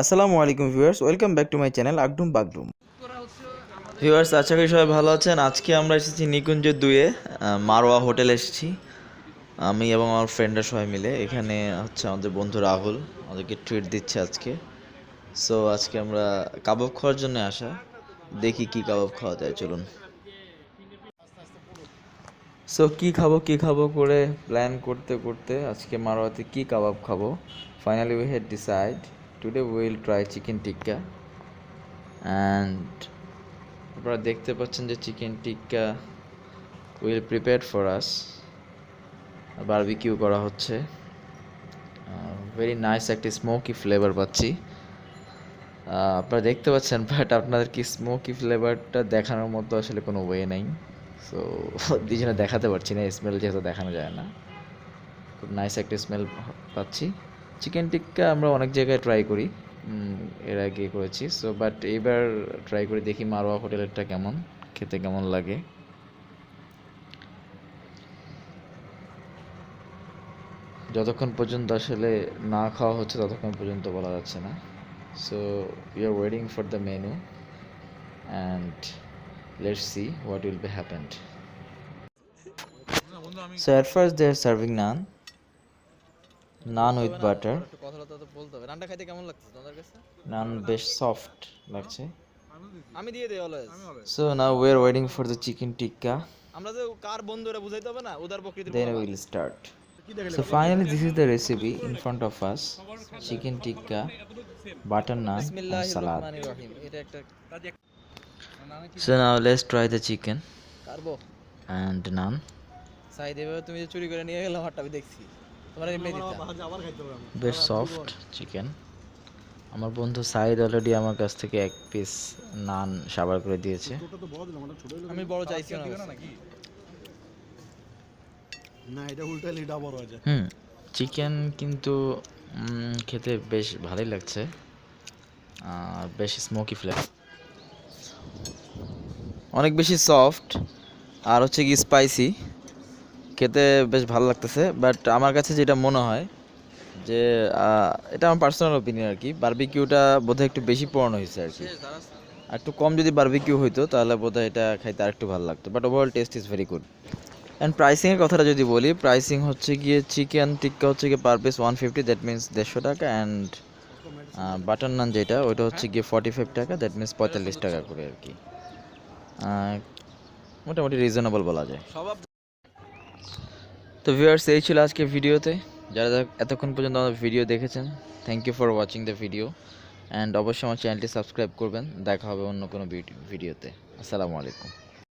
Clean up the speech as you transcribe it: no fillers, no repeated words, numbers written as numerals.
আসসালামু আলাইকুম viewers, welcome back to my channel Agdum Bagdum. Viewers, আশা করি সবাই ভালো আছেন। আজকে আমরা এসেছি নিকুঞ্জ 2-এ মারোয়া হোটেলে এসেছি। আমি এবং আমার ফ্রেন্ডরা সবাই মিলে। এখানে হচ্ছে আমাদের বন্ধু রাহুল আমাদেরকে ট্রিট দিচ্ছে আজকে। সো আজকে আমরা কাবাব খাওয়ার জন্য আসা, দেখি কি কাবাব খাওয়া যায়, চলুন। সো কী খাবো করে প্ল্যান করতে করতে আজকে মারোয়াতে কি কাবাব খাবো, finally we had decide today will try chicken tikka. And আপনারা দেখতে পাচ্ছেন যে chicken tikka will prepared for us, barbecue করা হচ্ছে। ভেরি নাইস একটি স্মোকি ফ্লেভার পাচ্ছি, আপনারা দেখতে পাচ্ছেন, বাট আপনাদের কি স্মোকি ফ্লেভারটা দেখানোর মতো আসলে কোনো ওয়ে নেই। সো এই জন্য দেখাতে পারছি না, স্মেল যেহেতু দেখানো যায় না। খুব নাইস একটা স্মেল পাচ্ছি। চিকেন টিক্কা আমরা অনেক জায়গায় ট্রাই করি, এর আগে করেছি। সো বাট এইবার ট্রাই করে দেখি মারোয়া হোটেলেরটা কেমন খেতে, কেমন লাগে। যতক্ষণ পর্যন্ত আসলে না খাওয়া হচ্ছে ততক্ষণ পর্যন্ত বলা যাচ্ছে না। So we are waiting for the menu and let's see what will be happened. So at first they are serving naan with butter. Naan বেশ সফট লাগছে। আমি দিয়ে দেই always. So now we are waiting for the chicken tikka. আমরা যে কার বন্ধুরা বুঝাইতে হবে না উদার প্রকৃতির। Then we will start. So finally this is the recipe in front of us. Chicken tikka, butter naan and বিসমিল্লাহির salad. রহমানির রহিম। এটা একটা So now let's try the chicken কারবো and naan. Saeed এভাবে তুমি যে চুরি করে নিয়ে গেলে আমারটা আমি দেখছি। তোমার এমনি দিতাম। Very soft chicken. আমার বন্ধু সাইদ অলরেডি আমার কাছ থেকে এক পিস নান সাবার করে দিয়েছে। আমি বড় চাইছি না। না এটা উল্টালে এটা বড় হয়ে যায়। চিকেন কিন্তু খেতে বেশ ভালোই লাগছে, বেশ স্মোকি ফ্লেভার, অনেক বেশি সফট আর হচ্ছে কি স্পাইসি, খেতে বেশ ভালো লাগতেছে। বাট আমার কাছে যেটা মনে হয় যে এটা আমার পার্সোনাল ওপিনিয়ন আর কি, বারবিকিউটা বোধহয় একটু বেশি পুরানো হয়েছে আর কি। আর একটু কম যদি বারবিকিউ হইতো তাহলে বোধহয় এটা খাইতে আর একটু ভালো লাগতো। But overall taste is very good. And প্রাইসিংয়ের কথাটা যদি বলি, প্রাইসিং হচ্ছে গিয়ে চিকেন টিক্কা হচ্ছে গিয়ে পার পিস 150, দ্যাট মিনস 150 টাকা। অ্যান্ড বাটার নান যেটা ওইটা হচ্ছে গিয়ে 45 টাকা, দ্যাট মিনস 45 টাকা করে আর কি। মোটামুটি রিজনেবল বলা যায়। তো ভিউয়ার্স, এই ছিল আজকে ভিডিওতে। যারা এতক্ষণ পর্যন্ত আমাদের ভিডিও দেখেছেন, thank you for watching the video. And অবশ্যই আমার চ্যানেলটি সাবস্ক্রাইব করবেন। দেখা হবে অন্য কোনো ভিডিওতে। আসসালামু আলাইকুম।